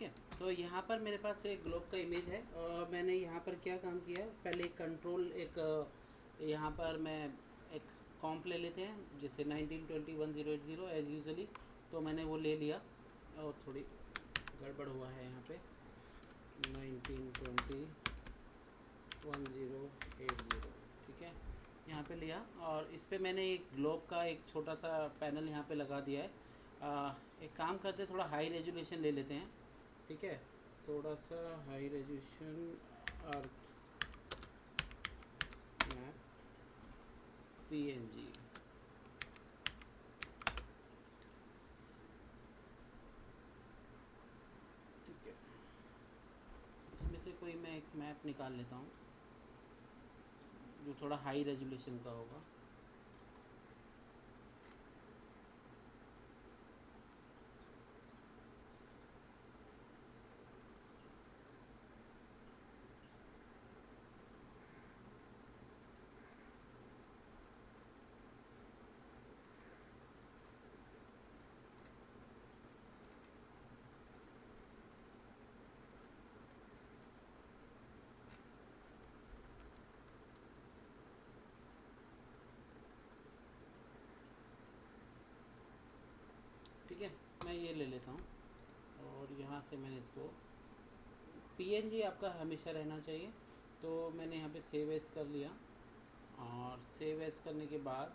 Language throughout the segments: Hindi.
है। तो यहाँ पर मेरे पास एक ग्लोब का इमेज है और मैंने यहाँ पर क्या काम किया, पहले यहाँ पर मैं एक कॉम्प ले लेते हैं जैसे 1920 1080 एज यूजली, तो मैंने वो ले लिया और थोड़ी गड़बड़ हुआ है यहाँ पे 1920 1080, ठीक है। यहाँ पे लिया और इस पे मैंने एक ग्लोब का एक छोटा सा पैनल यहाँ पे लगा दिया है। एक काम करते, थोड़ा हाई रेजोल्यूशन ले लेते हैं, ठीक है। थोड़ा सा हाई रेजोल्यूशन अर्थ मैप PNG, ठीक है। इसमें से कोई मैं एक मैप निकाल लेता हूँ जो थोड़ा हाई रेजोल्यूशन का होगा। ठीक है, मैं ये ले लेता हूँ और यहाँ से मैंने इसको PNG आपका हमेशा रहना चाहिए, तो मैंने यहाँ पे सेव एज कर लिया। और सेव एज करने के बाद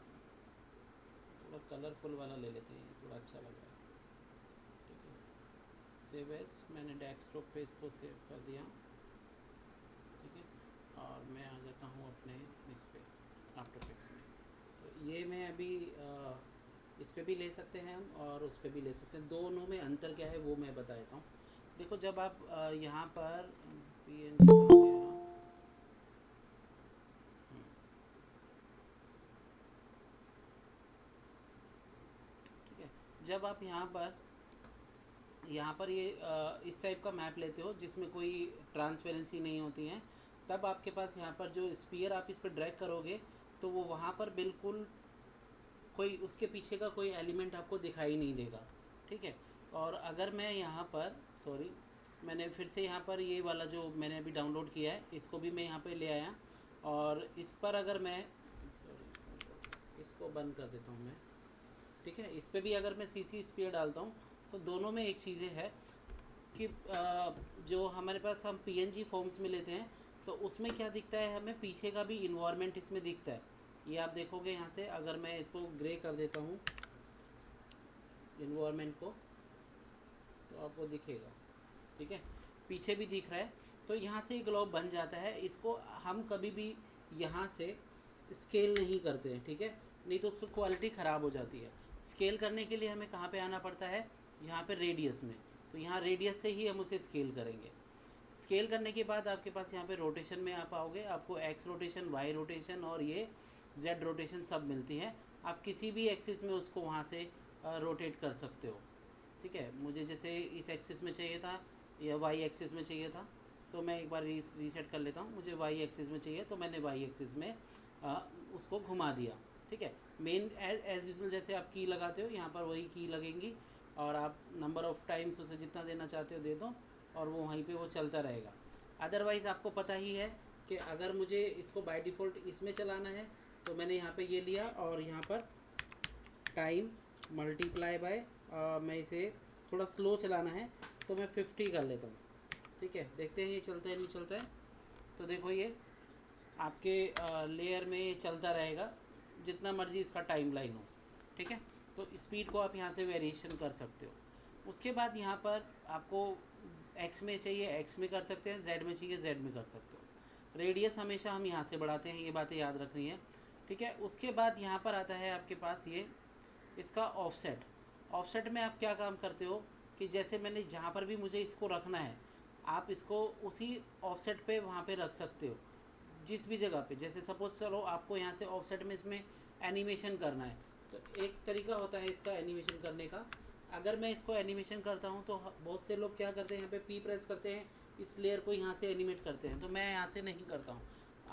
थोड़ा कलरफुल वाला ले लेते हैं, थोड़ा अच्छा लग रहा है, ठीक है। सेव एज मैंने डेस्कटॉप पे इसको सेव कर दिया, ठीक है। और मैं आ जाता हूँ अपने इस पे आफ्टर इफेक्ट्स में। तो ये मैं अभी इस पे भी ले सकते हैं हम और उस पे भी ले सकते हैं, दोनों में अंतर क्या है वो मैं बता देता हूँ। देखो जब आप यहाँ पर PNG का हो गया, ठीक है। जब आप यहाँ पर ये इस टाइप का मैप लेते हो जिसमें कोई ट्रांसपेरेंसी नहीं होती है, तब आपके पास यहाँ पर जो स्पीयर आप इस पर ड्रैग करोगे तो वो वहाँ पर बिल्कुल कोई उसके पीछे का कोई एलिमेंट आपको दिखाई नहीं देगा, ठीक है। और अगर मैं यहाँ पर सॉरी, मैंने फिर से यहाँ पर ये वाला जो मैंने अभी डाउनलोड किया है इसको भी मैं यहाँ पे ले आया और इस पर अगर मैं सॉरी इसको बंद कर देता हूँ मैं, ठीक है। इस पर भी अगर मैं CC स्पीयर डालता हूँ तो दोनों में एक चीज़ें है कि जो हमारे पास हम PNG फॉर्म्स में लेते हैं तो उसमें क्या दिखता है, हमें पीछे का भी इन्वायरमेंट इसमें दिखता है। ये आप देखोगे यहाँ से, अगर मैं इसको ग्रे कर देता हूँ इन्वायरमेंट को तो आपको दिखेगा, ठीक है, पीछे भी दिख रहा है। तो यहाँ से ग्लोब बन जाता है, इसको हम कभी भी यहाँ से स्केल नहीं करते हैं, ठीक है, नहीं तो उसकी क्वालिटी ख़राब हो जाती है। स्केल करने के लिए हमें कहाँ पे आना पड़ता है, यहाँ पे रेडियस में, तो यहाँ रेडियस से ही हम उसे स्केल करेंगे। स्केल करने के बाद आपके पास यहाँ पे रोटेशन में आप आओगे, आपको X रोटेशन, Y रोटेशन और ये Z रोटेशन सब मिलती है। आप किसी भी एक्सिस में उसको वहाँ से रोटेट कर सकते हो, ठीक है। मुझे जैसे इस एक्सिस में चाहिए था या वाई एक्सिस में चाहिए था, तो मैं एक बार रीसेट कर लेता हूँ। मुझे वाई एक्सिस में चाहिए तो मैंने वाई एक्सिस में उसको घुमा दिया, ठीक है। मेन एज यूजल जैसे आप की लगाते हो यहाँ पर वही की लगेंगी और आप नंबर ऑफ़ टाइम्स उसे जितना देना चाहते हो दे दो और वो वहीं पे वो चलता रहेगा। अदरवाइज़ आपको पता ही है कि अगर मुझे इसको बाय डिफ़ॉल्ट इसमें चलाना है तो मैंने यहाँ पे ये लिया और यहाँ पर टाइम मल्टीप्लाई बाय मैं इसे थोड़ा स्लो चलाना है तो मैं 50 कर लेता हूँ, ठीक है। देखते हैं ये चलता है नहीं चलता है। तो देखो ये आपके लेयर में ये चलता रहेगा जितना मर्जी इसका टाइम लाइन हो, ठीक है। तो स्पीड को आप यहाँ से वेरिएशन कर सकते हो। उसके बाद यहाँ पर आपको एक्स में चाहिए एक्स में कर सकते हैं, जेड में चाहिए जेड में कर सकते हो। रेडियस हमेशा हम यहाँ से बढ़ाते हैं, ये बातें याद रखनी है, ठीक है। उसके बाद यहाँ पर आता है आपके पास ये इसका ऑफसेट। ऑफसेट में आप क्या काम करते हो कि जैसे मैंने जहाँ पर भी मुझे इसको रखना है आप इसको उसी ऑफसेट पे वहाँ पे रख सकते हो, जिस भी जगह पे। जैसे सपोज चलो आपको यहाँ से ऑफसेट में इसमें एनिमेशन करना है तो एक तरीका होता है इसका एनिमेशन करने का। अगर मैं इसको एनिमेशन करता हूँ तो बहुत से लोग क्या करते हैं, यहाँ पे P प्रेस करते हैं, इस लेयर को यहाँ से एनिमेट करते हैं, तो मैं यहाँ से नहीं करता हूँ।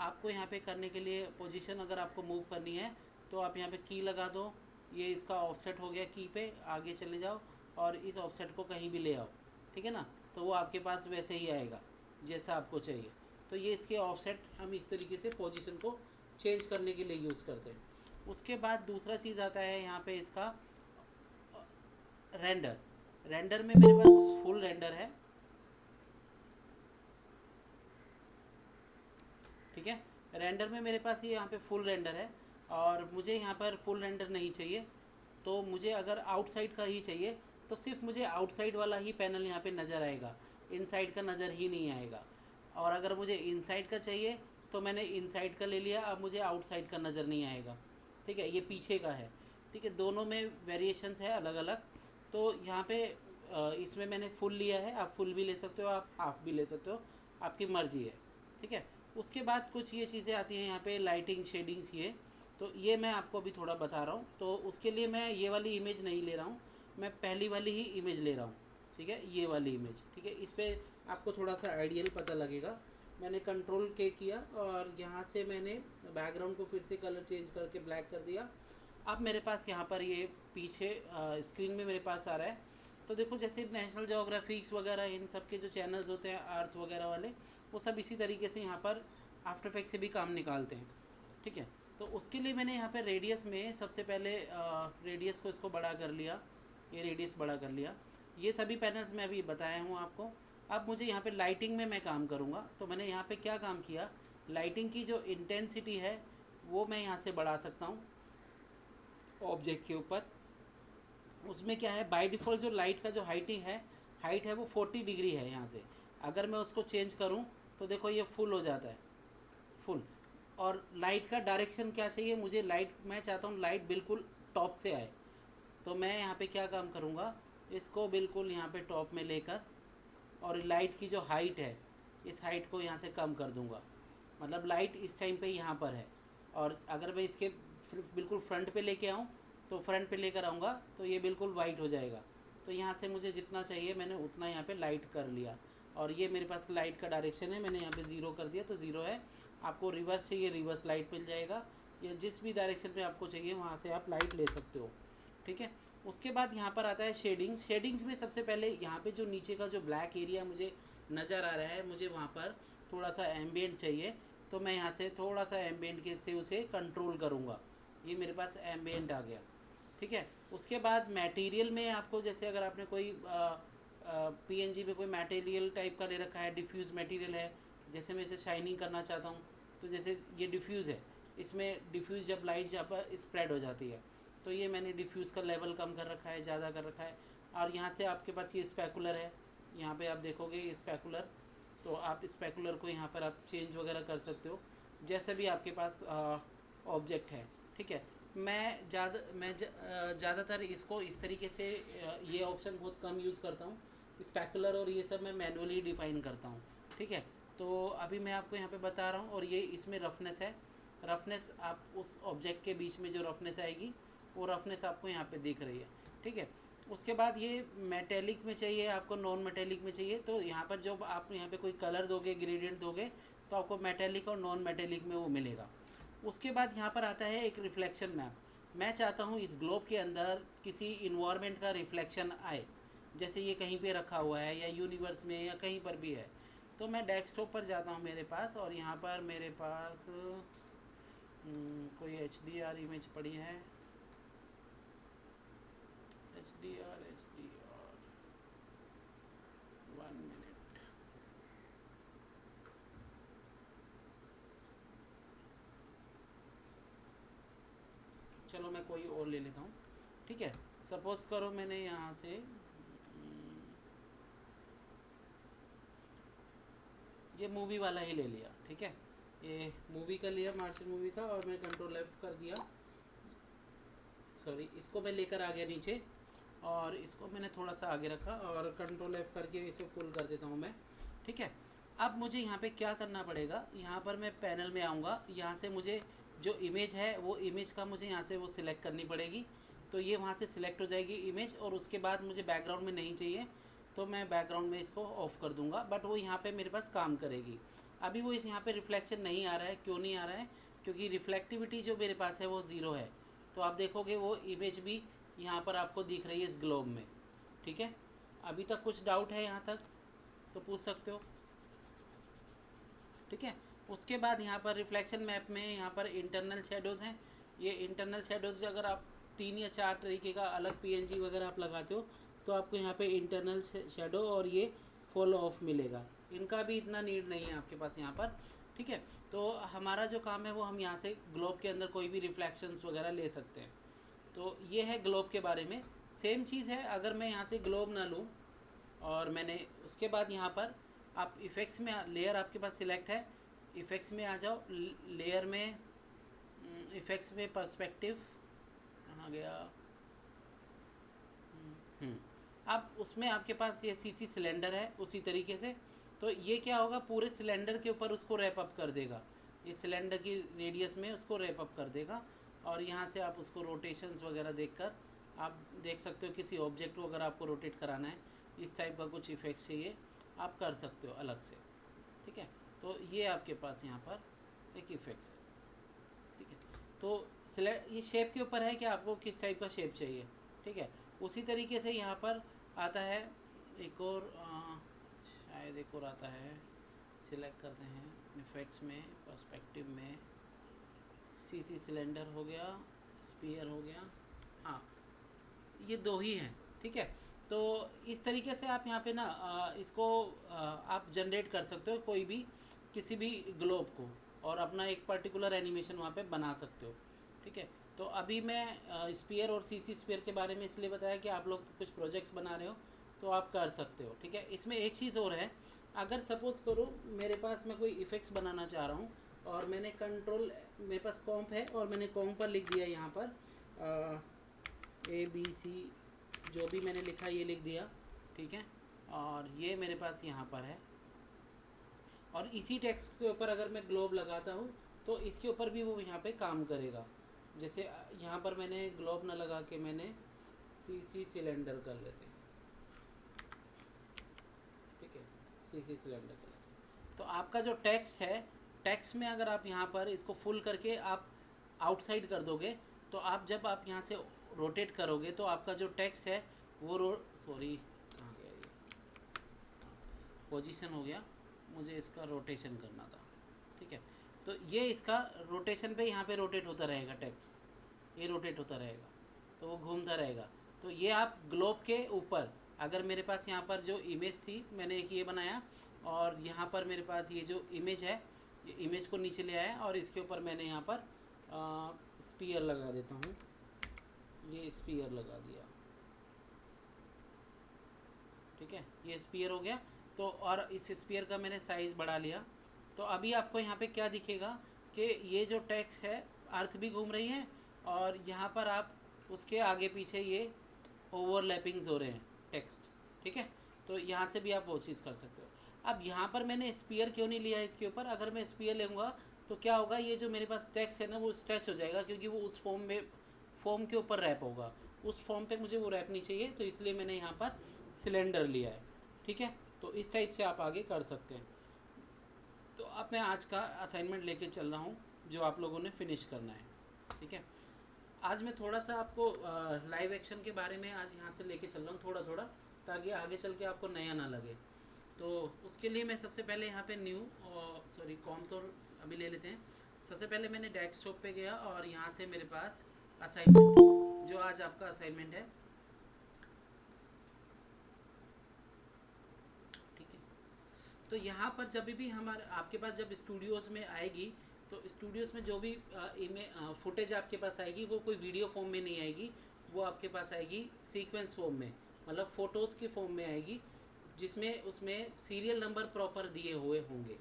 आपको यहाँ पे करने के लिए पोजीशन अगर आपको मूव करनी है तो आप यहाँ पे की लगा दो, ये इसका ऑफसेट हो गया की पे, आगे चले जाओ और इस ऑफसेट को कहीं भी ले आओ, ठीक है ना। तो वो आपके पास वैसे ही आएगा जैसा आपको चाहिए। तो ये इसके ऑफसेट हम इस तरीके से पोजीशन को चेंज करने के लिए यूज़ करते हैं। उसके बाद दूसरा चीज़ आता है यहाँ पे इसका रेंडर। रेंडर में मेरे पास फुल रेंडर है, ठीक है। रेंडर में मेरे पास ये यहाँ पे फुल रेंडर है और मुझे यहाँ पर फुल रेंडर नहीं चाहिए। तो मुझे अगर आउटसाइड का ही चाहिए तो सिर्फ मुझे आउटसाइड वाला ही पैनल यहाँ पे नज़र आएगा, इनसाइड का नज़र ही नहीं आएगा। और अगर मुझे इनसाइड का चाहिए तो मैंने इनसाइड का ले लिया, अब मुझे आउटसाइड का नज़र नहीं आएगा, ठीक है। ये पीछे का है, ठीक है। दोनों में वेरिएशंस है अलग अलग। तो यहाँ पे इसमें मैंने फुल लिया है, आप फुल भी ले सकते हो, आप हाफ भी ले सकते हो, आपकी मर्जी है, ठीक है। उसके बाद कुछ ये चीज़ें आती हैं यहाँ पे, लाइटिंग, शेडिंग्स, ये तो ये मैं आपको अभी थोड़ा बता रहा हूँ। तो उसके लिए मैं ये वाली इमेज नहीं ले रहा हूँ, मैं पहली वाली ही इमेज ले रहा हूँ, ठीक है। ये वाली इमेज, ठीक है। इस पर आपको थोड़ा सा आइडियल पता लगेगा। मैंने कंट्रोल के किया और यहाँ से मैंने बैकग्राउंड को फिर से कलर चेंज करके ब्लैक कर दिया। अब मेरे पास यहाँ पर ये पीछे स्क्रीन में मेरे पास आ रहा है। तो देखो जैसे नेशनल ज्योग्राफिक्स वगैरह इन सब के जो चैनल्स होते हैं अर्थ वगैरह वाले, वो सब इसी तरीके से यहाँ पर आफ्टर इफेक्ट से भी काम निकालते हैं, ठीक है। तो उसके लिए मैंने यहाँ पे रेडियस में सबसे पहले रेडियस को इसको बड़ा कर लिया, ये रेडियस बड़ा कर लिया। ये सभी पैनल्स मैं अभी बताया हूँ आपको। अब मुझे यहाँ पे लाइटिंग में मैं काम करूँगा, तो मैंने यहाँ पे क्या काम किया, लाइटिंग की जो इंटेंसिटी है वो मैं यहाँ से बढ़ा सकता हूँ ऑब्जेक्ट के ऊपर। उसमें क्या है, बाय डिफ़ॉल्ट जो लाइट का जो हाइट है वो 40 डिग्री है यहाँ से। अगर मैं उसको चेंज करूँ तो देखो ये फुल हो जाता है, फुल। और लाइट का डायरेक्शन क्या चाहिए मुझे, लाइट मैं चाहता हूँ लाइट बिल्कुल टॉप से आए। तो मैं यहाँ पे क्या काम करूँगा, इसको बिल्कुल यहाँ पे टॉप में लेकर और लाइट की जो हाइट है इस हाइट को यहाँ से कम कर दूँगा। मतलब लाइट इस टाइम पे यहाँ पर है और अगर मैं इसके बिल्कुल फ्रंट पे लेके आऊँ तो फ्रंट पे लेकर आऊँगा तो ये बिल्कुल वाइट हो जाएगा। तो यहाँ से मुझे जितना चाहिए मैंने उतना यहाँ पे लाइट कर लिया और ये मेरे पास लाइट का डायरेक्शन है, मैंने यहाँ पे ज़ीरो कर दिया तो ज़ीरो है। आपको रिवर्स चाहिए रिवर्स लाइट मिल जाएगा, या जिस भी डायरेक्शन में आपको चाहिए वहाँ से आप लाइट ले सकते हो, ठीक है। उसके बाद यहाँ पर आता है शेडिंग्स। शेडिंग्स में सबसे पहले यहाँ पे जो नीचे का जो ब्लैक एरिया मुझे नज़र आ रहा है, मुझे वहाँ पर थोड़ा सा एम्बियंट चाहिए। तो मैं यहाँ से थोड़ा सा एम्बियंट के से उसे कंट्रोल करूँगा, ये मेरे पास एम्बियंट आ गया, ठीक है। उसके बाद मटेरियल में आपको जैसे अगर आपने कोई पीएनजी में कोई मटेरियल टाइप का ले रखा है, डिफ्यूज़ मटेरियल है, जैसे मैं इसे शाइनिंग करना चाहता हूँ तो जैसे ये डिफ्यूज़ है, इसमें डिफ्यूज़ जब लाइट जहाँ पर स्प्रेड हो जाती है तो ये मैंने डिफ्यूज़ का लेवल कम कर रखा है, ज़्यादा कर रखा है। और यहाँ से आपके पास ये स्पेकुलर है, यहाँ पे आप देखोगे ये स्पेकुलर, तो आप स्पेकुलर को यहाँ पर आप चेंज वगैरह कर सकते हो जैसे भी आपके पास ऑब्जेक्ट है, ठीक है। मैं ज़्यादातर इसको इस तरीके से ये ऑप्शन बहुत कम यूज़ करता हूँ, स्पेकुलर और ये सब मैं मैनुअली डिफ़ाइन करता हूँ, ठीक है। तो अभी मैं आपको यहाँ पे बता रहा हूँ और ये इसमें रफनेस है। रफनेस आप उस ऑब्जेक्ट के बीच में जो रफनेस आएगी वो रफनेस आपको यहाँ पे दिख रही है, ठीक है। उसके बाद ये मेटेलिक में चाहिए आपको, नॉन मेटेलिक में चाहिए, तो यहाँ पर जब आप यहाँ पे कोई कलर दोगे, ग्रेडियंट दोगे, तो आपको मेटेलिक और नॉन मेटेलिक में वो मिलेगा। उसके बाद यहाँ पर आता है एक रिफ्लेक्शन मैप। मैं चाहता हूँ इस ग्लोब के अंदर किसी इन्वायरमेंट का रिफ्लेक्शन आए, जैसे ये कहीं पे रखा हुआ है या यूनिवर्स में या कहीं पर भी है। तो मैं डेस्कटॉप पर जाता हूँ मेरे पास, और यहाँ पर मेरे पास कोई HDR इमेज पड़ी है, HDR 1 मिनट। चलो मैं कोई और ले लेता हूँ, ठीक है। सपोज़ करो मैंने यहाँ से ये मूवी वाला ही ले लिया, ठीक है। ये मूवी का लिया, मार्शल मूवी का, और मैं कंट्रोल F कर दिया, सॉरी इसको मैं लेकर आ गया नीचे और इसको मैंने थोड़ा सा आगे रखा और कंट्रोल F करके इसे फुल कर देता हूँ मैं, ठीक है। अब मुझे यहाँ पे क्या करना पड़ेगा, यहाँ पर मैं पैनल में आऊँगा, यहाँ से मुझे जो इमेज है वो इमेज का मुझे यहाँ से वो सिलेक्ट करनी पड़ेगी। तो ये वहाँ से सिलेक्ट हो जाएगी इमेज, और उसके बाद मुझे बैकग्राउंड में नहीं चाहिए तो मैं बैकग्राउंड में इसको ऑफ़ कर दूँगा, बट वो यहाँ पे मेरे पास काम करेगी। अभी वो इस यहाँ पे रिफ्लेक्शन नहीं आ रहा है, क्यों नहीं आ रहा है, क्योंकि रिफ्लेक्टिविटी जो मेरे पास है वो ज़ीरो है। तो आप देखोगे वो इमेज भी यहाँ पर आपको दिख रही है इस ग्लोब में, ठीक है। अभी तक कुछ डाउट है यहाँ तक? तो पूछ सकते हो, ठीक है। उसके बाद यहाँ पर रिफ्लेक्शन मैप में यहाँ पर इंटरनल शेडोज़ हैं। ये इंटरनल शेडोज़ अगर आप 3 या 4 तरीके का अलग पीएनजी वगैरह आप लगाते हो तो आपको यहाँ पे इंटरनल शेडो और ये फॉल ऑफ मिलेगा। इनका भी इतना नीड नहीं है आपके पास यहाँ पर, ठीक है। तो हमारा जो काम है वो हम यहाँ से ग्लोब के अंदर कोई भी रिफ्लेक्शंस वगैरह ले सकते हैं। तो ये है ग्लोब के बारे में। सेम चीज़ है अगर मैं यहाँ से ग्लोब ना लूँ और मैंने उसके बाद यहाँ पर आप इफ़ेक्ट्स में लेयर आपके पास सिलेक्ट है, इफ़ेक्ट्स में आ जाओ, लेयर में इफ़ेक्ट्स में पर्सपेक्टिव कहाँ गया, अब उसमें आपके पास ये सीसी सिलेंडर है उसी तरीके से। तो ये क्या होगा, पूरे सिलेंडर के ऊपर उसको रैप अप कर देगा, इस सिलेंडर की रेडियस में उसको रैप अप कर देगा। और यहाँ से आप उसको रोटेशंस वगैरह देखकर आप देख सकते हो, किसी ऑब्जेक्ट को अगर आपको रोटेट कराना है, इस टाइप का कुछ इफ़ेक्ट्स चाहिए आप कर सकते हो अलग से, ठीक है। तो ये आपके पास यहाँ पर एक इफ़ेक्ट्स है, ठीक है। तो ये शेप के ऊपर है कि आपको किस टाइप का शेप चाहिए, ठीक है। उसी तरीके से यहाँ पर आता है एक और शायद एक और आता है, सिलेक्ट करते हैं इफ़ेक्ट्स में, पर्सपेक्टिव में, सीसी सिलेंडर हो गया, स्पीयर हो गया, हाँ ये दो ही हैं, ठीक है। तो इस तरीके से आप यहाँ पे ना इसको आप जनरेट कर सकते हो कोई भी किसी भी ग्लोब को, और अपना एक पर्टिकुलर एनिमेशन वहाँ पे बना सकते हो, ठीक है। तो अभी मैं स्पीयर और सीसी स्पीयर के बारे में इसलिए बताया कि आप लोग कुछ प्रोजेक्ट्स बना रहे हो तो आप कर सकते हो, ठीक है। इसमें एक चीज़ और है, अगर सपोज़ करो मेरे पास मैं कोई इफ़ेक्ट्स बनाना चाह रहा हूँ और मैंने कंट्रोल, मेरे पास कॉम्प है और मैंने कॉम्प पर लिख दिया यहाँ पर ABC, जो भी मैंने लिखा ये लिख दिया, ठीक है। और ये मेरे पास यहाँ पर है, और इसी टेक्स्ट के ऊपर अगर मैं ग्लोब लगाता हूँ तो इसके ऊपर भी वो यहाँ पे काम करेगा। जैसे यहाँ पर मैंने ग्लोब ना लगा के मैंने सीसी सिलेंडर कर लेते, ठीक है, सीसी सिलेंडर कर लेते। तो आपका जो टेक्स्ट है, टेक्स्ट में अगर आप यहाँ पर इसको फुल करके आप आउटसाइड कर दोगे तो आप जब आप यहाँ से रोटेट करोगे तो आपका जो टेक्स्ट है वो सॉरी कहाँ गया ये, पोजीशन हो गया, मुझे इसका रोटेशन करना था, ठीक है। तो ये इसका रोटेशन पे यहाँ पे रोटेट होता रहेगा, टेक्स्ट ये रोटेट होता रहेगा तो वो घूमता रहेगा। तो ये आप ग्लोब के ऊपर, अगर मेरे पास यहाँ पर जो इमेज थी मैंने एक ये बनाया और यहाँ पर मेरे पास ये जो इमेज है, ये इमेज को नीचे ले आया और इसके ऊपर मैंने यहाँ पर स्पीयर लगा देता हूँ, ये स्पीयर लगा दिया, ठीक है, ये स्पीयर हो गया। तो और इस स्पीयर का मैंने साइज़ बढ़ा लिया। तो अभी आपको यहाँ पे क्या दिखेगा कि ये जो टेक्स्ट है अर्थ भी घूम रही है और यहाँ पर आप उसके आगे पीछे ये ओवरलैपिंग्स हो रहे हैं टेक्स्ट, ठीक है। तो यहाँ से भी आप वो चीज़ कर सकते हो। अब यहाँ पर मैंने स्पीयर क्यों नहीं लिया इसके ऊपर, अगर मैं स्पीयर लूँगा तो क्या होगा, ये जो मेरे पास टेक्स्ट है ना वो स्ट्रेच हो जाएगा, क्योंकि वो उस फॉर्म के ऊपर रैप होगा, उस फॉर्म पे मुझे वो रैप नहीं चाहिए, तो इसलिए मैंने यहाँ पर सिलेंडर लिया है, ठीक है। तो इस टाइप से आप आगे कर सकते हैं। तो अब मैं आज का असाइनमेंट लेके चल रहा हूँ जो आप लोगों ने फिनिश करना है, ठीक है। आज मैं थोड़ा सा आपको लाइव एक्शन के बारे में आज यहाँ से लेके चल रहा हूँ थोड़ा थोड़ा, ताकि आगे चल के आपको नया ना लगे। तो उसके लिए मैं सबसे पहले यहाँ पे न्यू कॉम तो अभी ले लेते हैं। सबसे पहले मैंने डेस्कटॉप पे गया और यहाँ से मेरे पास असाइनमेंट, जो आज आपका असाइनमेंट है, ठीक है। तो यहाँ पर जब भी हमारे आपके पास जब स्टूडियोज़ में आएगी तो स्टूडियोज़ में जो भी फुटेज आपके पास आएगी वो कोई वीडियो फॉर्म में नहीं आएगी, वो आपके पास आएगी सीक्वेंस फॉर्म में, मतलब फ़ोटोज़ के फॉर्म में आएगी, जिसमें उसमें सीरियल नंबर प्रॉपर दिए हुए होंगे।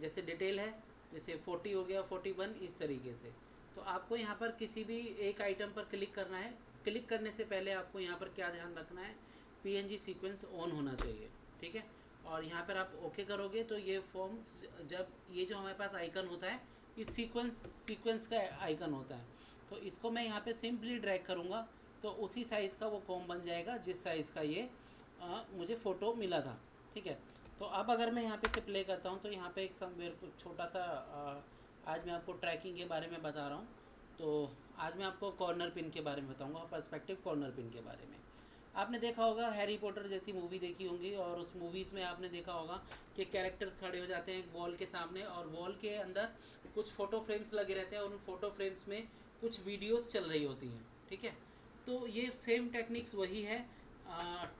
जैसे डिटेल है, जैसे 40 हो गया, 41, इस तरीके से। तो आपको यहाँ पर किसी भी एक आइटम पर क्लिक करना है। क्लिक करने से पहले आपको यहाँ पर क्या ध्यान रखना है, PNG सीक्वेंस ऑन होना चाहिए, ठीक है। और यहाँ पर आप ओके करोगे तो ये फॉर्म, जब ये जो हमारे पास आइकन होता है इस सीक्वेंस का आइकन होता है, तो इसको मैं यहाँ पे सिंपली ड्रैग करूँगा तो उसी साइज़ का वो कॉम बन जाएगा जिस साइज़ का ये मुझे फ़ोटो मिला था, ठीक है। तो अब अगर मैं यहाँ पे से प्ले करता हूँ तो यहाँ पे एक मेरे को छोटा सा आज मैं आपको ट्रैकिंग के बारे में बता रहा हूँ। तो आज मैं आपको कॉर्नर पिन के बारे में बताऊँगा, पर्सपेक्टिव कॉर्नर पिन के बारे में। आपने देखा होगा हैरी पॉटर जैसी मूवी देखी होंगी, और उस मूवीज़ में आपने देखा होगा कि कैरेक्टर खड़े हो जाते हैं वॉल के सामने, और वॉल के अंदर कुछ फ़ोटो फ्रेम्स लगे रहते हैं, और उन फोटो फ्रेम्स में कुछ वीडियोस चल रही होती हैं, ठीक है। तो ये सेम टेक्निक्स वही है सर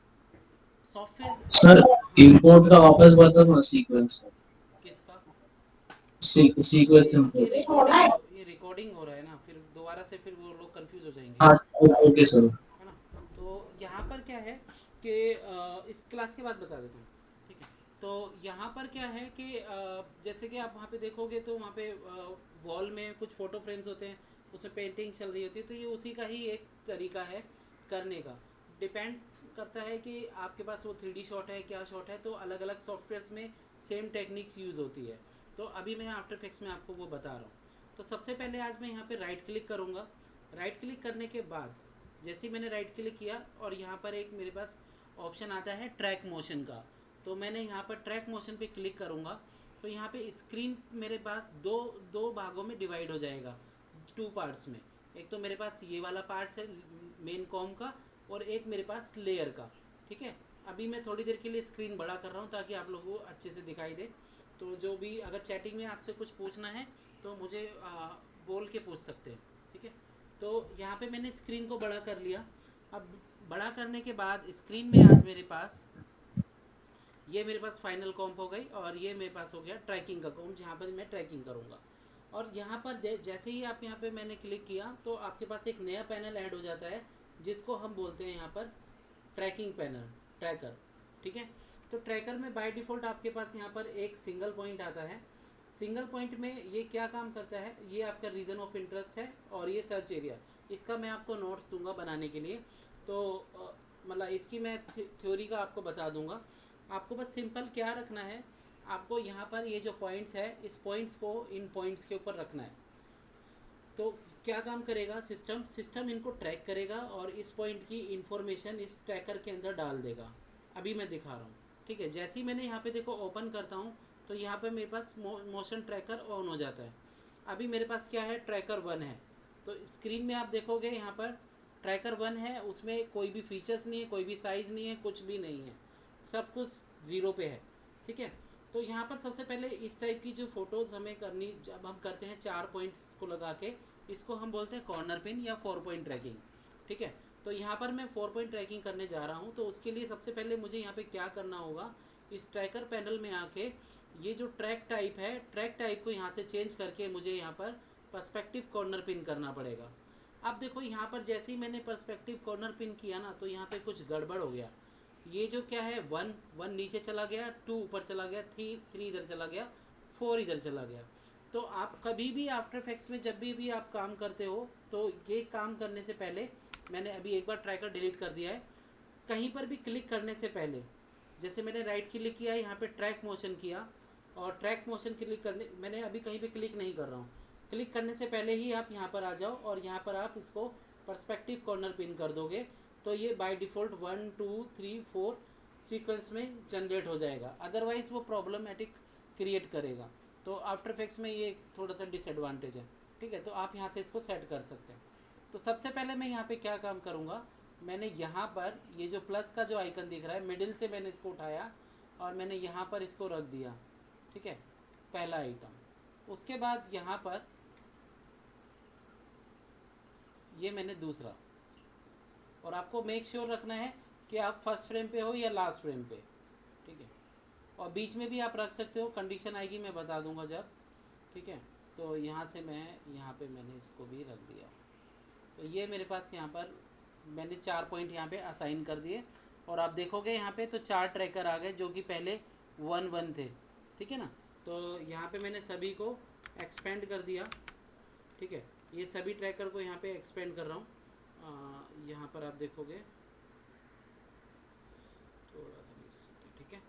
सॉफ्टवेयर। हाँ, इंपोर्ट का वापस बता ना सीक्वेंस किसका? सीक्वेंस ये रिकॉर्डिंग हो रहा है ना, फिर दोबारा से फिर वो लोग कंफ्यूज हो जाएंगे, हाँ ओके सर। है ना। तो यहाँ पर क्या है कि इस क्लास के बाद बता देता हूँ, ठीक है। तो यहाँ पर क्या है कि जैसे कि आप वहाँ पे देखोगे तो वहाँ पे वॉल में कुछ फ़ोटो फ्रेम्स होते हैं, उसमें पेंटिंग चल रही होती है, तो ये उसी का ही एक तरीका है करने का। डिपेंड्स करता है कि आपके पास वो 3D शॉट है क्या शॉट है, तो अलग अलग सॉफ्टवेयर्स में सेम टेक्निक्स यूज़ होती है। तो अभी मैं आफ्टर इफेक्ट्स में आपको वो बता रहा हूँ। तो सबसे पहले आज मैं यहाँ पे राइट क्लिक करूँगा। राइट क्लिक करने के बाद जैसे ही मैंने राइट क्लिक किया और यहाँ पर एक मेरे पास ऑप्शन आता है ट्रैक मोशन का, तो मैंने यहाँ पर ट्रैक मोशन पे क्लिक करूँगा। तो यहाँ पे स्क्रीन मेरे पास दो दो भागों में डिवाइड हो जाएगा, टू पार्ट्स में। एक तो मेरे पास ये वाला पार्ट्स है मेन कॉम का, और एक मेरे पास लेयर का, ठीक है। अभी मैं थोड़ी देर के लिए स्क्रीन बड़ा कर रहा हूँ ताकि आप लोगों को अच्छे से दिखाई दे। तो जो भी अगर चैटिंग में आपसे कुछ पूछना है तो मुझे बोल के पूछ सकते हैं, ठीक है। तो यहाँ पे मैंने स्क्रीन को बड़ा कर लिया। अब बड़ा करने के बाद स्क्रीन में आज मेरे पास ये मेरे पास फाइनल कॉम्प हो गई, और ये मेरे पास हो गया ट्रैकिंग का कॉम्प जहाँ पर मैं ट्रैकिंग करूँगा। और यहाँ पर जैसे ही आप यहाँ पे मैंने क्लिक किया तो आपके पास एक नया पैनल ऐड हो जाता है, जिसको हम बोलते हैं यहाँ पर ट्रैकिंग पैनल, ट्रैकर, ठीक है। तो ट्रैकर में बाय डिफ़ॉल्ट आपके पास यहाँ पर एक सिंगल पॉइंट आता है। सिंगल पॉइंट में ये क्या काम करता है, ये आपका रीजन ऑफ इंटरेस्ट है और ये सर्च एरिया। इसका मैं आपको नोट्स दूंगा बनाने के लिए, तो मतलब इसकी मैं थ्योरी का आपको बता दूंगा। आपको बस सिंपल क्या रखना है, आपको यहाँ पर ये जो पॉइंट्स है इस पॉइंट्स को इन पॉइंट्स के ऊपर रखना है। तो क्या काम करेगा सिस्टम, सिस्टम इनको ट्रैक करेगा और इस पॉइंट की इंफॉर्मेशन इस ट्रैकर के अंदर डाल देगा। अभी मैं दिखा रहा हूँ, ठीक है। जैसे ही मैंने यहाँ पे देखो ओपन करता हूँ तो यहाँ पे मेरे पास मोशन ट्रैकर ऑन हो जाता है। अभी मेरे पास क्या है, ट्रैकर 1 है। तो स्क्रीन में आप देखोगे यहाँ पर ट्रैकर 1 है, उसमें कोई भी फीचर्स नहीं है, कोई भी साइज़ नहीं है, कुछ भी नहीं है, सब कुछ ज़ीरो पे है, ठीक है। तो यहाँ पर सबसे पहले इस टाइप की जो फ़ोटोज़ हमें करनी, जब हम करते हैं 4 पॉइंट्स को लगा के, इसको हम बोलते हैं कॉर्नर पिन या 4 पॉइंट ट्रैकिंग, ठीक है। तो यहाँ पर मैं 4 पॉइंट ट्रैकिंग करने जा रहा हूँ। तो उसके लिए सबसे पहले मुझे यहाँ पे क्या करना होगा, इस ट्रैकर पैनल में आके ये जो ट्रैक टाइप है, ट्रैक टाइप को यहाँ से चेंज करके मुझे यहाँ पर पर्सपेक्टिव कॉर्नर पिन करना पड़ेगा। अब देखो यहाँ पर जैसे ही मैंने पर्सपेक्टिव कॉर्नर पिन किया ना, तो यहाँ पे कुछ गड़बड़ हो गया। ये जो क्या है, 1 नीचे चला गया, 2 ऊपर चला गया, 3 इधर चला गया, 4 इधर चला गया। तो आप कभी भी आफ्टर इफेक्ट्स में जब भी आप काम करते हो, तो ये काम करने से पहले मैंने अभी एक बार ट्रैकर डिलीट कर दिया है। कहीं पर भी क्लिक करने से पहले, जैसे मैंने राइट क्लिक किया, यहाँ पे ट्रैक मोशन किया, और ट्रैक मोशन क्लिक करने, मैंने अभी कहीं पे क्लिक नहीं कर रहा हूँ। क्लिक करने से पहले ही आप यहाँ पर आ जाओ और यहाँ पर आप इसको पर्सपेक्टिव कॉर्नर पिन कर दोगे, तो ये बाय डिफ़ॉल्ट 1 2 3 4 सीक्वेंस में जनरेट हो जाएगा। अदरवाइज़ वो प्रॉब्लमेटिक क्रिएट करेगा। तो आफ्टर इफेक्ट्स में ये थोड़ा सा डिसएडवांटेज है, ठीक है। तो आप यहाँ से इसको सेट कर सकते हैं। तो सबसे पहले मैं यहाँ पे क्या काम करूँगा, मैंने यहाँ पर ये जो प्लस का जो आइकन दिख रहा है, मिडिल से मैंने इसको उठाया और मैंने यहाँ पर इसको रख दिया, ठीक है, पहला आइटम। उसके बाद यहाँ पर ये मैंने दूसरा, और आपको मेक श्योर रखना है कि आप फर्स्ट फ्रेम पे हो या लास्ट फ्रेम पे, ठीक है। और बीच में भी आप रख सकते हो, कंडीशन आएगी मैं बता दूंगा जब, ठीक है। तो यहाँ से मैं यहाँ पे मैंने इसको भी रख दिया। तो ये मेरे पास यहाँ पर मैंने 4 पॉइंट यहाँ पे असाइन कर दिए, और आप देखोगे यहाँ पे तो 4 ट्रैकर आ गए जो कि पहले 1 1 थे, ठीक है ना। तो यहाँ पे मैंने सभी को एक्सपेंड कर दिया, ठीक है। ये सभी ट्रैकर को यहाँ पे एक्सपेंड कर रहा हूँ। यहाँ पर आप देखोगे थोड़ा सा नीचे चलते हैं, ठीक है।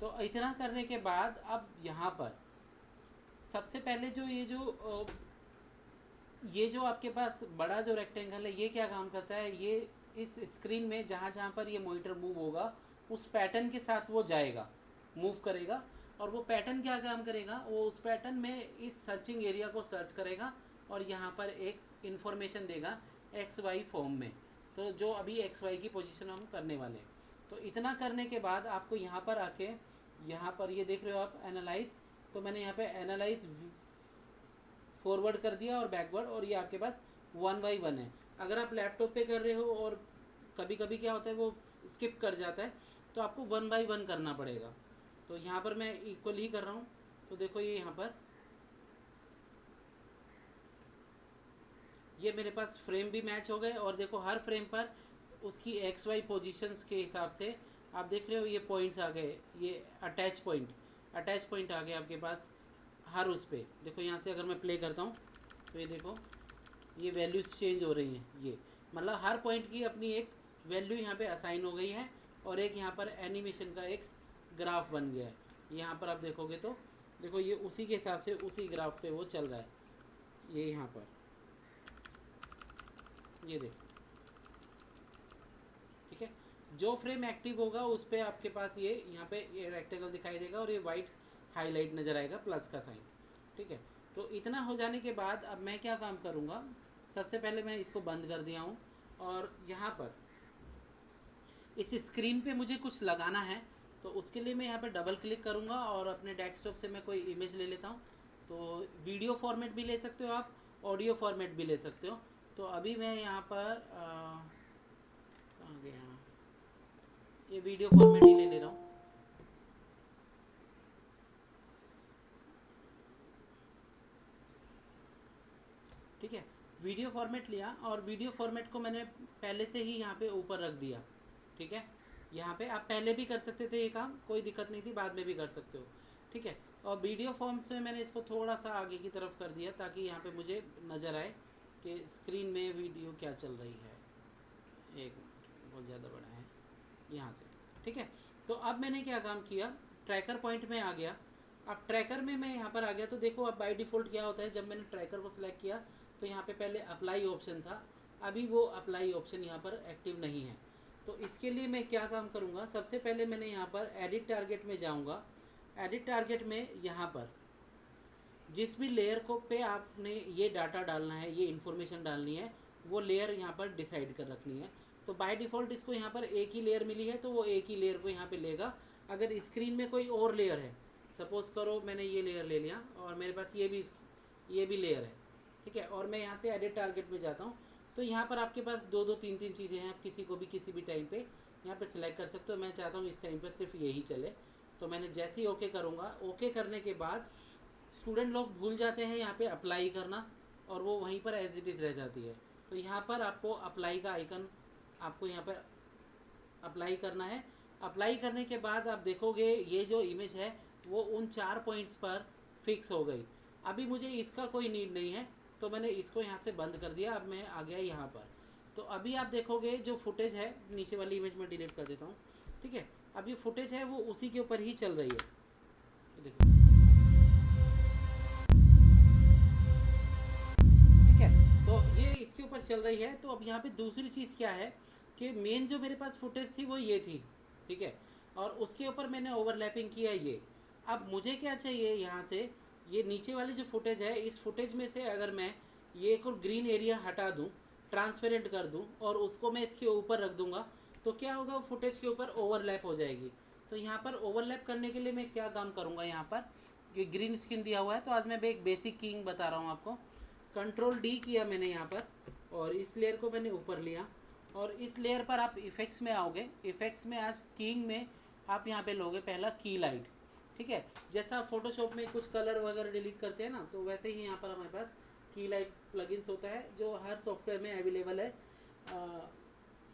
तो इतना करने के बाद अब यहाँ पर सबसे पहले जो ये जो आपके पास बड़ा जो रेक्टेंगल है, ये क्या काम करता है, ये इस स्क्रीन में जहाँ जहाँ पर ये मॉनिटर मूव होगा उस पैटर्न के साथ वो जाएगा, मूव करेगा। और वो पैटर्न क्या काम करेगा, वो उस पैटर्न में इस सर्चिंग एरिया को सर्च करेगा और यहाँ पर एक इंफॉर्मेशन देगा एक्स वाई फॉर्म में। तो जो अभी एक्स वाई की पोजीशन हम करने वाले हैं। तो इतना करने के बाद आपको यहाँ पर आके, यहाँ पर ये देख रहे हो आप एनालाइज, तो मैंने यहाँ पे एनालाइज फॉरवर्ड कर दिया और बैकवर्ड, और ये आपके पास 1/1 है। अगर आप लैपटॉप पे कर रहे हो और कभी कभी क्या होता है वो स्किप कर जाता है, तो आपको 1/1 करना पड़ेगा। तो यहाँ पर मैं इक्वल ही कर रहा हूँ। तो देखो ये यहाँ पर ये मेरे पास फ्रेम भी मैच हो गए, और देखो हर फ्रेम पर उसकी एक्स वाई पोजीशंस के हिसाब से आप देख रहे हो ये पॉइंट्स आ गए, ये अटैच पॉइंट आ गए आपके पास हर उस पे। देखो यहाँ से अगर मैं प्ले करता हूँ तो ये देखो ये वैल्यूज़ चेंज हो रही हैं। ये मतलब हर पॉइंट की अपनी एक वैल्यू यहाँ पे असाइन हो गई है, और एक यहाँ पर एनिमेशन का एक ग्राफ बन गया है। यहाँ पर आप देखोगे तो देखो ये उसी के हिसाब से उसी ग्राफ पे वो चल रहा है। ये यहाँ पर ये देखो, ठीक है। जो फ्रेम एक्टिव होगा उस पर आपके पास ये यहाँ पे ये रेक्टेंगल दिखाई देगा, और ये वाइट हाईलाइट नज़र आएगा प्लस का साइन, ठीक है। तो इतना हो जाने के बाद अब मैं क्या काम करूँगा, सबसे पहले मैं इसको बंद कर दिया हूँ, और यहाँ पर इस स्क्रीन पे मुझे कुछ लगाना है। तो उसके लिए मैं यहाँ पर डबल क्लिक करूँगा, और अपने डेस्कटॉप से मैं कोई इमेज ले लेता हूँ। तो वीडियो फॉर्मेट भी ले सकते हो आप, ऑडियो फॉर्मेट भी ले सकते हो। तो अभी मैं यहाँ पर कहाँ गया, ये वीडियो फॉर्मेट ही ले ले रहा हूँ। ठीक है, वीडियो फॉर्मेट लिया, और वीडियो फॉर्मेट को मैंने पहले से ही यहाँ पे ऊपर रख दिया। ठीक है, यहाँ पे आप पहले भी कर सकते थे ये काम, कोई दिक्कत नहीं थी, बाद में भी कर सकते हो। ठीक है, और वीडियो फॉर्म्स में मैंने इसको थोड़ा सा आगे की तरफ कर दिया, ताकि यहाँ पे मुझे नज़र आए कि स्क्रीन में वीडियो क्या चल रही है। एक मिनट, बहुत ज़्यादा बड़ा है यहाँ से। ठीक है, तो अब मैंने क्या काम किया, ट्रैकर पॉइंट में आ गया। अब ट्रैकर में मैं यहाँ पर आ गया, तो देखो अब बाय डिफ़ॉल्ट क्या होता है, जब मैंने ट्रैकर को सिलेक्ट किया तो यहाँ पे पहले अप्लाई ऑप्शन था, अभी वो अप्लाई ऑप्शन यहाँ पर एक्टिव नहीं है। तो इसके लिए मैं क्या काम करूँगा, सबसे पहले मैंने यहाँ पर एडिट टारगेट में जाऊँगा। एडिट टारगेट में यहाँ पर जिस भी लेयर को पे आपने ये डाटा डालना है, ये इन्फॉर्मेशन डालनी है, वो लेयर यहाँ पर डिसाइड कर रखनी है। तो बाय डिफ़ॉल्ट इसको यहाँ पर एक ही लेयर मिली है, तो वो एक ही लेयर को यहाँ पे लेगा। अगर स्क्रीन में कोई और लेयर है, सपोज़ करो मैंने ये लेयर ले लिया, और मेरे पास ये भी लेयर है, ठीक है, और मैं यहाँ से एडिट टारगेट में जाता हूँ, तो यहाँ पर आपके पास दो दो तीन तीन चीज़ें हैं, आप किसी को भी किसी भी टाइम पे यहाँ पे सिलेक्ट कर सकते हो। मैं चाहता हूँ इस टाइम पर सिर्फ यही चले, तो मैंने जैसे ही ओके करूँगा, ओके करने के बाद स्टूडेंट लोग भूल जाते हैं यहाँ पे अप्लाई करना, और वो वहीं पर एज इट इज़ रह जाती है। तो यहाँ पर आपको अप्लाई का आइकन, आपको यहाँ पर अप्लाई करना है। अप्लाई करने के बाद आप देखोगे ये जो इमेज है वो उन 4 पॉइंट्स पर फिक्स हो गई। अभी मुझे इसका कोई नीड नहीं है, तो मैंने इसको यहाँ से बंद कर दिया। अब मैं आ गया यहाँ पर। तो अभी आप देखोगे जो फुटेज है, नीचे वाली इमेज में डिलीट कर देता हूँ, ठीक है। अब ये फुटेज है वो उसी के ऊपर ही चल रही है, देखो, ठीक है। तो ये इसके ऊपर चल रही है। तो अब यहाँ पे दूसरी चीज़ क्या है कि मेन जो मेरे पास फुटेज थी वो ये थी, ठीक है, और उसके ऊपर मैंने ओवरलैपिंग किया ये। अब मुझे क्या चाहिए यहाँ से, ये नीचे वाली जो फुटेज है, इस फुटेज में से अगर मैं ये एक और ग्रीन एरिया हटा दूँ, ट्रांसपेरेंट कर दूँ, और उसको मैं इसके ऊपर रख दूँगा, तो क्या होगा, वो फुटेज के ऊपर ओवरलैप हो जाएगी। तो यहाँ पर ओवरलैप करने के लिए मैं क्या काम करूँगा, यहाँ पर ये ग्रीन स्क्रीन दिया हुआ है, तो आज मैं एक बेसिक कीइंग बता रहा हूँ आपको। कंट्रोल डी किया मैंने यहाँ पर, और इस लेयर को मैंने ऊपर लिया, और इस लेयर पर आप इफ़ेक्ट्स में आओगे। इफ़ेक्ट्स में आज कीइंग में आप यहाँ पे लोगे पहला की लाइट, ठीक है। जैसा फोटोशॉप में कुछ कलर वगैरह डिलीट करते हैं ना, तो वैसे ही यहाँ पर हमारे पास की लाइट प्लगइन्स होता है, जो हर सॉफ्टवेयर में अवेलेबल है।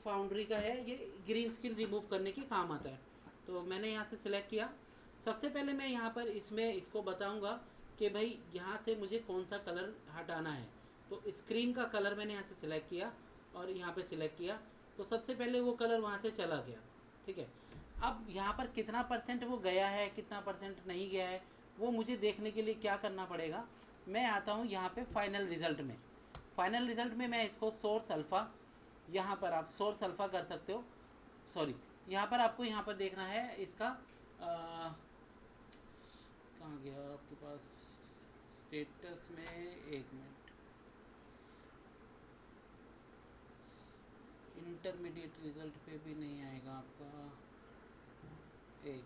फाउंड्री का है, ये ग्रीन स्क्रीन रिमूव करने के काम आता है। तो मैंने यहाँ से सिलेक्ट किया। सबसे पहले मैं यहाँ पर इसमें इसको बताऊँगा कि भाई यहाँ से मुझे कौन सा कलर हटाना है। तो स्क्रीन का कलर मैंने यहाँ से सिलेक्ट किया, और यहाँ पे सिलेक्ट किया, तो सबसे पहले वो कलर वहाँ से चला गया, ठीक है। अब यहाँ पर कितना परसेंट वो गया है, कितना परसेंट नहीं गया है, वो मुझे देखने के लिए क्या करना पड़ेगा, मैं आता हूँ यहाँ पे फाइनल रिज़ल्ट में। फाइनल रिज़ल्ट में मैं इसको सोर्स अल्फ़ा, यहाँ पर आप सोर्स अल्फ़ा कर सकते हो, सॉरी, यहाँ पर आपको यहाँ पर देखना है इसका कहाँ गया आपके पास स्टेटस में, एक मिनट, इंटरमीडिएट रिजल्ट पे भी नहीं आएगा आपका। एक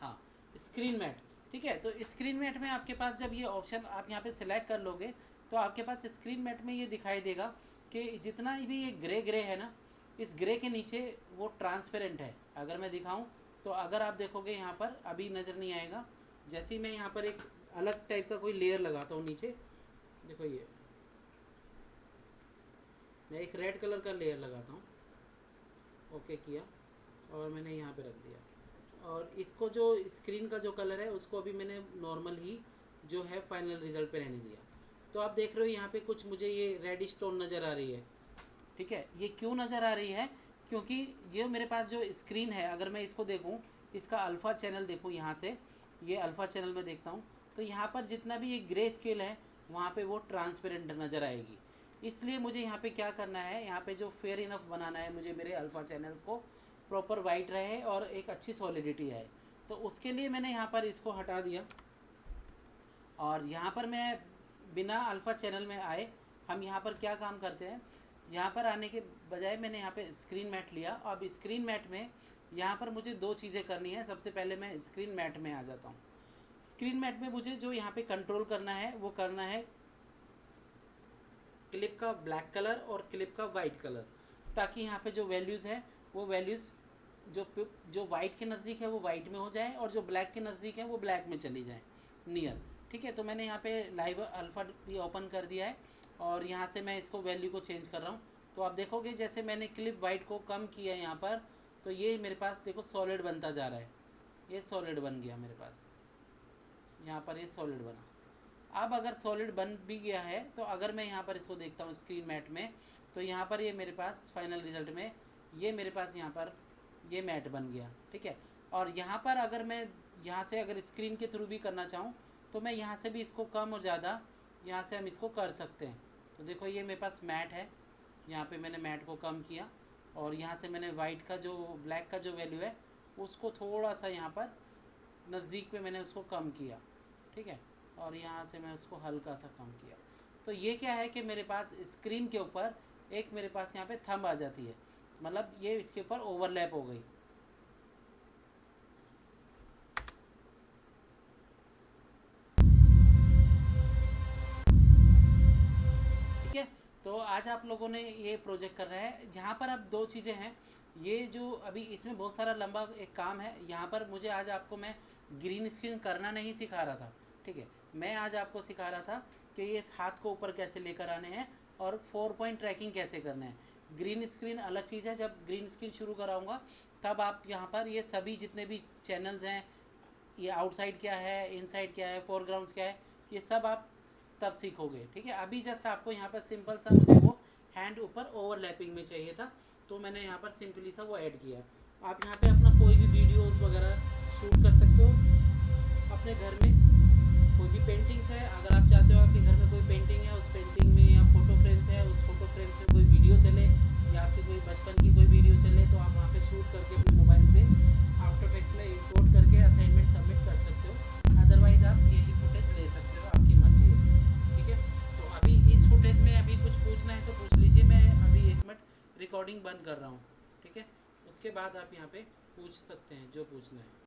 हाँ, स्क्रीन मैट। ठीक है, तो स्क्रीन मैट में आपके पास जब ये ऑप्शन आप यहाँ पे सिलेक्ट कर लोगे तो आपके पास स्क्रीन मैट में ये दिखाई देगा कि जितना भी ये ग्रे ग्रे है ना, इस ग्रे के नीचे वो ट्रांसपेरेंट है। अगर मैं दिखाऊं तो अगर आप देखोगे यहाँ पर अभी नज़र नहीं आएगा। जैसे ही मैं यहाँ पर एक अलग टाइप का कोई लेयर लगाता हूँ नीचे, देखो ये मैं एक रेड कलर का लेयर लगाता हूँ, ओके किया और मैंने यहाँ पे रख दिया। और इसको जो स्क्रीन का जो कलर है उसको अभी मैंने नॉर्मल ही जो है फाइनल रिज़ल्ट पे रहने दिया। तो आप देख रहे हो यहाँ पे कुछ मुझे ये रेड स्टोन नज़र आ रही है। ठीक है, ये क्यों नज़र आ रही है? क्योंकि ये मेरे पास जो स्क्रीन है, अगर मैं इसको देखूँ, इसका अल्फ़ा चैनल देखूँ यहाँ से, ये अल्फ़ा चैनल में देखता हूँ तो यहाँ पर जितना भी ये ग्रे स्केल है वहाँ पे वो ट्रांसपेरेंट नज़र आएगी। इसलिए मुझे यहाँ पे क्या करना है, यहाँ पे जो फेयर इनफ बनाना है मुझे, मेरे अल्फ़ा चैनल्स को प्रॉपर वाइट रहे और एक अच्छी सॉलिडिटी आए। तो उसके लिए मैंने यहाँ पर इसको हटा दिया और यहाँ पर मैं बिना अल्फ़ा चैनल में आए हम यहाँ पर क्या काम करते हैं, यहाँ पर आने के बजाय मैंने यहाँ पे स्क्रीन मैट लिया। अब स्क्रीन मैट में यहाँ पर मुझे दो चीज़ें करनी है। सबसे पहले मैं स्क्रीन मैट में आ जाता हूँ। स्क्रीन मैट में मुझे जो यहाँ पे कंट्रोल करना है वो करना है क्लिप का ब्लैक कलर और क्लिप का वाइट कलर, ताकि यहाँ पे जो वैल्यूज़ है वो वैल्यूज़ जो वाइट के नज़दीक है वो वाइट में हो जाए और जो ब्लैक के नज़दीक है वो ब्लैक में चली जाए नियर। ठीक है, तो मैंने यहाँ पे लाइव अल्फ़ा भी ओपन कर दिया है और यहाँ से मैं इसको वैल्यू को चेंज कर रहा हूँ। तो आप देखोगे जैसे मैंने क्लिप वाइट को कम किया यहाँ पर, तो ये मेरे पास देखो सॉलिड बनता जा रहा है। ये सॉलिड बन गया मेरे पास, यहाँ पर ये सॉलिड बना। अब अगर सॉलिड बन भी गया है तो अगर मैं यहाँ पर इसको देखता हूँ स्क्रीन मैट में, तो यहाँ पर ये मेरे पास फाइनल रिज़ल्ट में ये मेरे पास यहाँ पर ये मैट बन गया। ठीक है, और यहाँ पर अगर मैं यहाँ से अगर स्क्रीन के थ्रू भी करना चाहूँ तो मैं यहाँ से भी इसको कम और ज़्यादा यहाँ से हम इसको कर सकते हैं। तो देखो ये मेरे पास मैट है, यहाँ पे मैंने मैट को कम किया और यहाँ से मैंने वाइट का जो ब्लैक का जो वैल्यू है उसको थोड़ा सा यहाँ पर नज़दीक पे मैंने उसको कम किया। ठीक है, और यहाँ से मैं उसको हल्का सा कम किया। तो ये क्या है कि मेरे पास स्क्रीन के ऊपर एक मेरे पास यहाँ पे थंब आ जाती है, मतलब ये इसके ऊपर ओवरलैप हो गई। ठीक है, तो आज आप लोगों ने ये प्रोजेक्ट कर रहे हैं। यहाँ पर अब दो चीज़ें हैं, ये जो अभी इसमें बहुत सारा लंबा एक काम है। यहाँ पर मुझे आज आपको मैं ग्रीन स्क्रीन करना नहीं सिखा रहा था। ठीक है, मैं आज आपको सिखा रहा था कि ये इस हाथ को ऊपर कैसे लेकर आने हैं और 4 पॉइंट ट्रैकिंग कैसे करना है। ग्रीन स्क्रीन अलग चीज़ है, जब ग्रीन स्क्रीन शुरू कराऊंगा तब आप यहाँ पर ये सभी जितने भी चैनल्स हैं, ये आउटसाइड क्या है, इनसाइड क्या है, फोरग्राउंड क्या है, ये सब आप तब सीखोगे। ठीक है, अभी जस्ट आपको यहाँ पर सिंपल सा मुझे वो हैंड ऊपर ओवरलैपिंग में चाहिए था, तो मैंने यहाँ पर सिंपली सा वो ऐड किया। आप यहाँ पे अपना कोई भी वीडियोस वगैरह शूट कर सकते हो अपने घर में। कोई भी पेंटिंग्स है, अगर आप चाहते हो आपके घर में कोई पेंटिंग है, उस पेंटिंग में या फोटो फ्रेम्स है, उस फोटो फ्रेम्स में कोई वीडियो चले या आपके कोई बचपन की कोई वीडियो चले, तो आप वहाँ पे शूट करके अपने मोबाइल से आफ्टर इफेक्ट्स में इंपोर्ट करके असाइनमेंट सबमिट कर सकते हो। अदरवाइज़ आप यही फुटेज ले सकते हो, आपकी मर्जी है। ठीक है, तो अभी इस फुटेज में अभी कुछ पूछना है तो पूछ लीजिए, मैं अभी 1 मिनट रिकॉर्डिंग बंद कर रहा हूँ। ठीक है, उसके बाद आप यहाँ पे पूछ सकते हैं जो पूछना है।